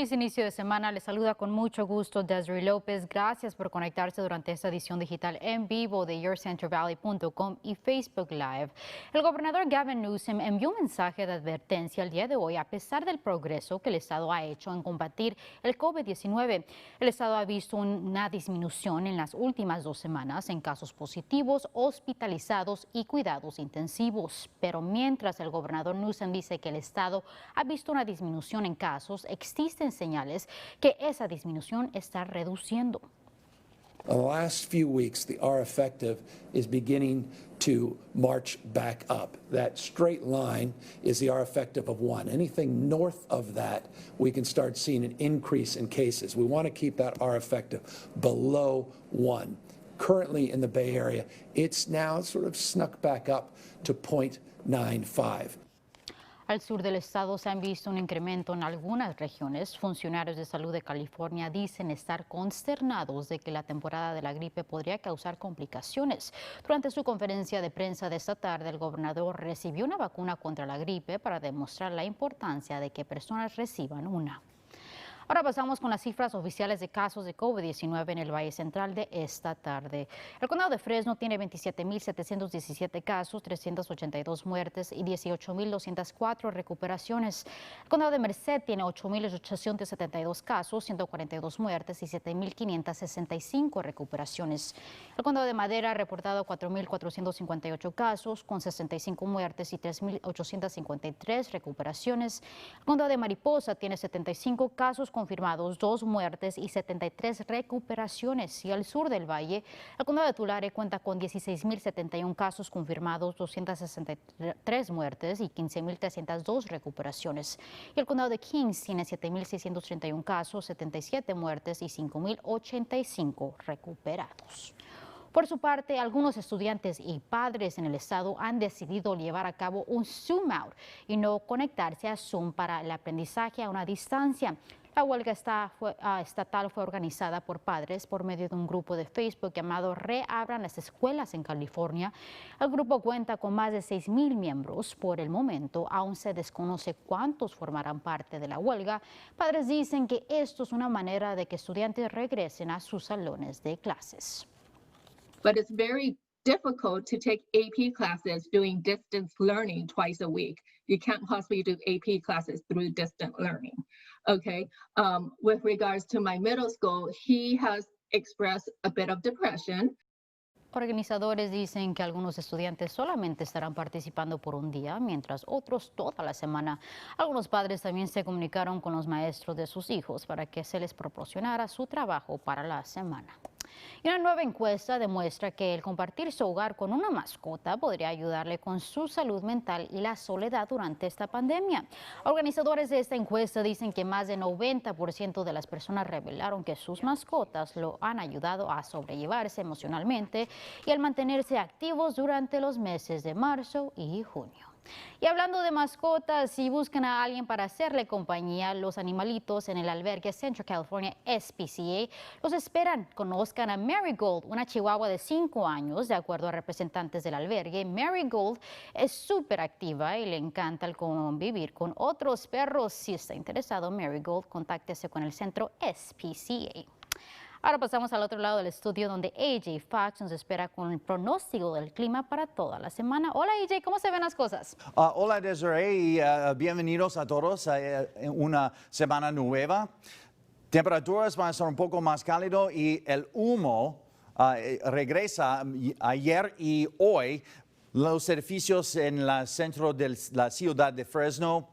Feliz inicio de semana. Les saluda con mucho gusto Desiree López. Gracias por conectarse durante esta edición digital en vivo de YourCentralValley.com y Facebook Live. El gobernador Gavin Newsom envió un mensaje de advertencia el día de hoy a pesar del progreso que el estado ha hecho en combatir el COVID-19. El estado ha visto una disminución en las últimas 2 semanas en casos positivos, hospitalizados y cuidados intensivos. Pero mientras el gobernador Newsom dice que el estado ha visto una disminución en casos, existen señales que esa disminución está reduciendo. In the last few weeks, the R effective is beginning to march back up. That straight line is the R effective of 1. Anything north of that, we can start seeing an increase in cases. We want to keep that R effective below 1. Currently in the Bay Area, it's now sort of snuck back up to 0.95. Al sur del estado se han visto un incremento en algunas regiones. Funcionarios de salud de California dicen estar consternados de que la temporada de la gripe podría causar complicaciones. Durante su conferencia de prensa de esta tarde, el gobernador recibió una vacuna contra la gripe para demostrar la importancia de que personas reciban una. Ahora pasamos con las cifras oficiales de casos de COVID-19 en el Valle Central de esta tarde. El condado de Fresno tiene 27.717 casos, 382 muertes y 18.204 recuperaciones. El condado de Merced tiene 8.872 casos, 142 muertes y 7.565 recuperaciones. El condado de Madera ha reportado 4.458 casos, con 65 muertes y 3.853 recuperaciones. El condado de Mariposa tiene 75 casos confirmados, 2 muertes y 73 recuperaciones. Y al sur del valle, el condado de Tulare cuenta con 16.071 casos confirmados, 263 muertes y 15.302 recuperaciones. Y el condado de Kings tiene 7.631 casos, 77 muertes y 5.085 recuperados. Por su parte, algunos estudiantes y padres en el estado han decidido llevar a cabo un Zoom out y no conectarse a Zoom para el aprendizaje a una distancia. La huelga estatal fue organizada por padres por medio de un grupo de Facebook llamado Reabran las Escuelas en California. El grupo cuenta con más de 6.000 miembros. Por el momento, aún se desconoce cuántos formarán parte de la huelga. Padres dicen que esto es una manera de que estudiantes regresen a sus salones de clases. But it's very difficult to take AP classes doing distance learning twice a week. You can't possibly do AP classes through distant learning. Okay, with regards to my middle school, he has expressed a bit of depression. Organizadores dicen que algunos estudiantes solamente estarán participando por un día, mientras otros toda la semana. Algunos padres también se comunicaron con los maestros de sus hijos para que se les proporcionara su trabajo para la semana. Y una nueva encuesta demuestra que el compartir su hogar con una mascota podría ayudarle con su salud mental y la soledad durante esta pandemia. Organizadores de esta encuesta dicen que más del 90% de las personas revelaron que sus mascotas lo han ayudado a sobrellevarse emocionalmente y al mantenerse activos durante los meses de marzo y junio. Y hablando de mascotas, si buscan a alguien para hacerle compañía, los animalitos en el albergue Central California SPCA los esperan. Conozcan a Marigold, una chihuahua de 5 años. De acuerdo a representantes del albergue, Marigold es súper activa y le encanta el convivir con otros perros. Si está interesado, Marigold, contáctese con el centro SPCA. Ahora pasamos al otro lado del estudio donde AJ Fox nos espera con el pronóstico del clima para toda la semana. Hola AJ, ¿cómo se ven las cosas? Hola Desiree, bienvenidos a todos a una semana nueva. Temperaturas van a estar un poco más cálido y el humo regresa ayer y hoy. Los edificios en el centro de la ciudad de Fresno,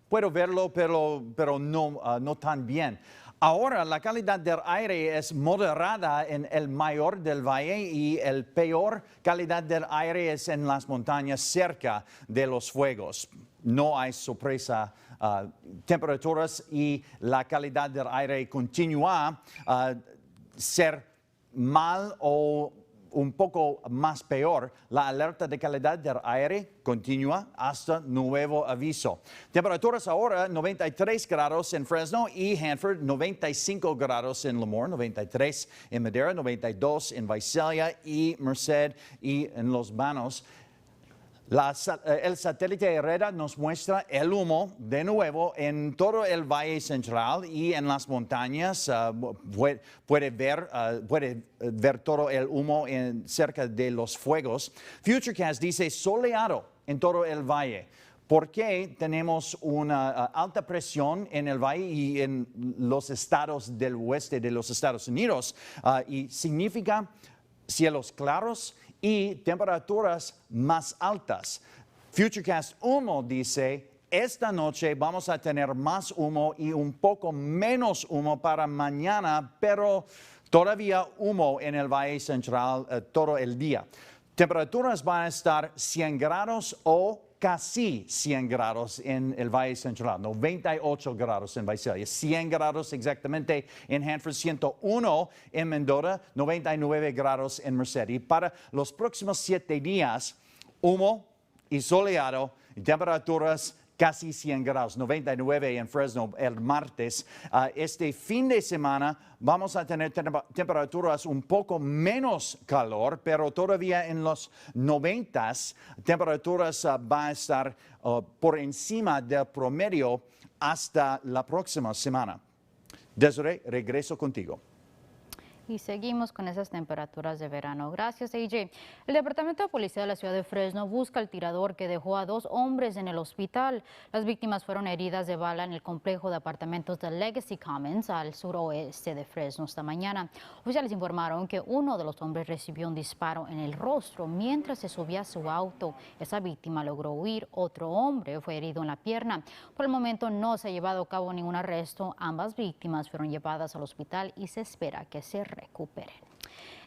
puedo verlo, pero no tan bien. Ahora, la calidad del aire es moderada en el mayor del valle y el peor calidad del aire es en las montañas cerca de los fuegos. No hay sorpresa. Temperaturas y la calidad del aire continúa a ser mal o un poco más peor. La alerta de calidad del aire continúa hasta nuevo aviso. Temperaturas ahora 93 grados en Fresno y Hanford, 95 grados en Lemoore, 93 en Madera, 92 en Visalia y Merced y en Los Banos. El satélite Herrera nos muestra el humo de nuevo en todo el Valle Central y en las montañas. Puede ver todo el humo cerca de los fuegos. Futurecast dice soleado en todo el valle. ¿Por qué tenemos una alta presión en el valle y en los estados del oeste de los Estados Unidos? Y significa cielos claros y temperaturas más altas. Futurecast Humo dice, esta noche vamos a tener más humo y un poco menos humo para mañana, pero todavía humo en el Valle Central todo el día. Temperaturas van a estar 100 grados o casi 100 grados en el Valle Central, 98 grados en Visalia, 100 grados exactamente en Hanford, 101 en Mendota, 99 grados en Merced. Y para los próximos 7 días, humo y soleado y temperaturas casi 100 grados, 99 en Fresno el martes. Este fin de semana vamos a tener temperaturas un poco menos calor, pero todavía en los 90s, temperaturas van a estar por encima del promedio hasta la próxima semana. Desiree, regreso contigo. Y seguimos con esas temperaturas de verano. Gracias, AJ. El Departamento de Policía de la ciudad de Fresno busca al tirador que dejó a 2 hombres en el hospital. Las víctimas fueron heridas de bala en el complejo de apartamentos de Legacy Commons al suroeste de Fresno esta mañana. Oficiales informaron que uno de los hombres recibió un disparo en el rostro mientras se subía a su auto. Esa víctima logró huir. Otro hombre fue herido en la pierna. Por el momento no se ha llevado a cabo ningún arresto. Ambas víctimas fueron llevadas al hospital y se espera que se recuperen.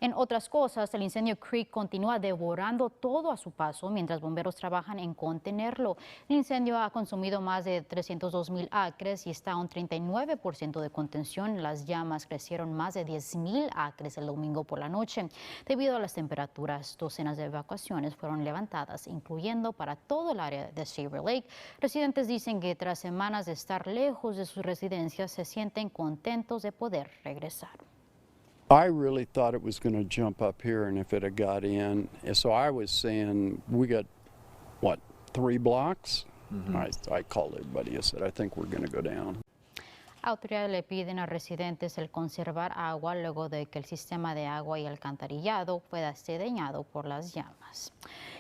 En otras cosas, el incendio Creek continúa devorando todo a su paso mientras bomberos trabajan en contenerlo. El incendio ha consumido más de 302,000 acres y está a un 39% de contención. Las llamas crecieron más de 10,000 acres el domingo por la noche. Debido a las temperaturas, docenas de evacuaciones fueron levantadas, incluyendo para todo el área de Sabre Lake. Residentes dicen que tras semanas de estar lejos de sus residencias, se sienten contentos de poder regresar. I really thought it was going to jump up here, and if it had got in, so I was saying, we got, what, 3 blocks? I called everybody, I said, I think we're going to go down. Autoridades le piden a residentes el conservar agua luego de que el sistema de agua y alcantarillado pueda ser dañado por las llamas.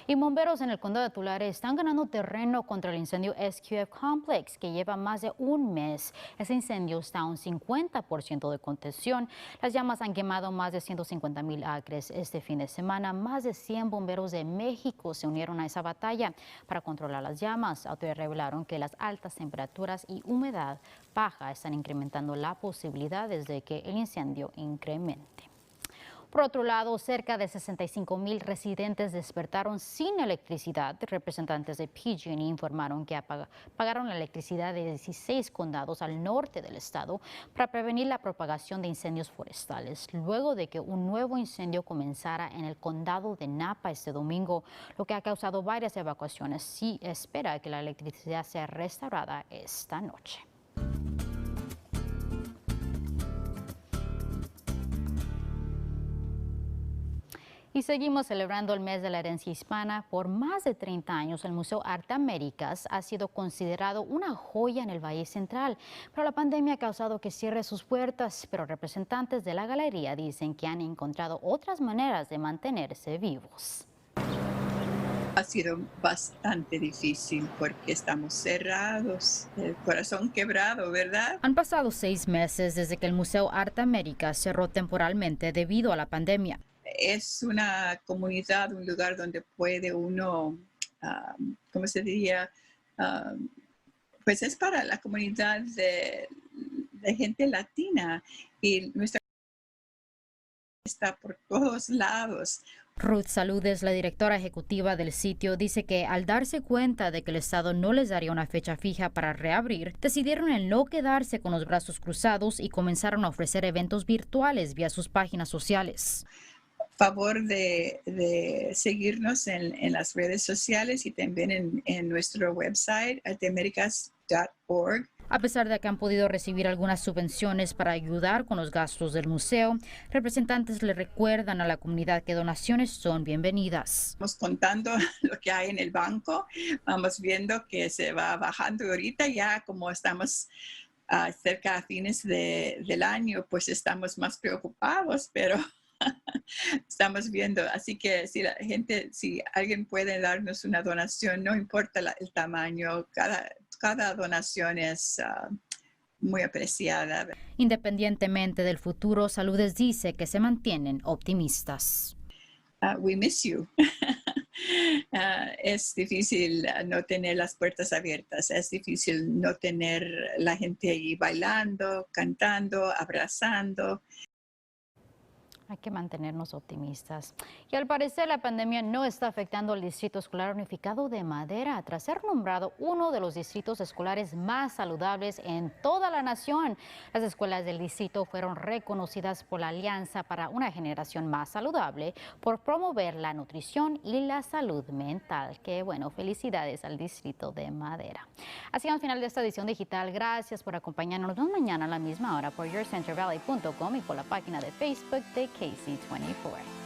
Y bomberos en el condado de Tulare están ganando terreno contra el incendio SQF Complex, que lleva más de un mes. Ese incendio está a un 50% de contención. Las llamas han quemado más de 150,000 acres. Este fin de semana, más de 100 bomberos de México se unieron a esa batalla para controlar las llamas. Autoridades revelaron que las altas temperaturas y humedad baja están incrementando las posibilidades de que el incendio incremente. Por otro lado, cerca de 65,000 residentes despertaron sin electricidad. Representantes de PG&E informaron que apagaron la electricidad de 16 condados al norte del estado para prevenir la propagación de incendios forestales, luego de que un nuevo incendio comenzara en el condado de Napa este domingo, lo que ha causado varias evacuaciones. Sí espera que la electricidad sea restaurada esta noche. Y seguimos celebrando el mes de la herencia hispana. Por más de 30 años, el Museo Arte Américas ha sido considerado una joya en el Valle Central, pero la pandemia ha causado que cierre sus puertas. Pero representantes de la galería dicen que han encontrado otras maneras de mantenerse vivos. Ha sido bastante difícil porque estamos cerrados, el corazón quebrado, ¿verdad? Han pasado 6 meses desde que el Museo Arte Américas cerró temporalmente debido a la pandemia. Es una comunidad, un lugar donde puede uno, ¿cómo se diría? Pues es para la comunidad de gente latina y nuestra está por todos lados. Ruth Salud es la directora ejecutiva del sitio. Dice que al darse cuenta de que el Estado no les daría una fecha fija para reabrir, decidieron en no quedarse con los brazos cruzados y comenzaron a ofrecer eventos virtuales vía sus páginas sociales. Favor de seguirnos en las redes sociales y también en nuestro website arteamericas.org. A pesar de que han podido recibir algunas subvenciones para ayudar con los gastos del museo, representantes le recuerdan a la comunidad que donaciones son bienvenidas. Vamos contando lo que hay en el banco, vamos viendo que se va bajando. Ahorita ya como estamos cerca a fines del año, pues estamos más preocupados, pero estamos viendo. Así que si alguien puede darnos una donación, no importa el tamaño, cada donación es muy apreciada. Independientemente del futuro, Saludes dice que se mantienen optimistas. We miss you. Es difícil no tener las puertas abiertas, es difícil no tener la gente ahí bailando, cantando, abrazando. Hay que mantenernos optimistas. Y al parecer la pandemia no está afectando al Distrito Escolar Unificado de Madera tras ser nombrado uno de los distritos escolares más saludables en toda la nación. Las escuelas del distrito fueron reconocidas por la Alianza para una Generación Más Saludable por promover la nutrición y la salud mental. Qué bueno, felicidades al Distrito de Madera. Así al final de esta edición digital. Gracias por acompañarnos. Nos vemos mañana a la misma hora por yourcentervalley.com y por la página de Facebook de KC24.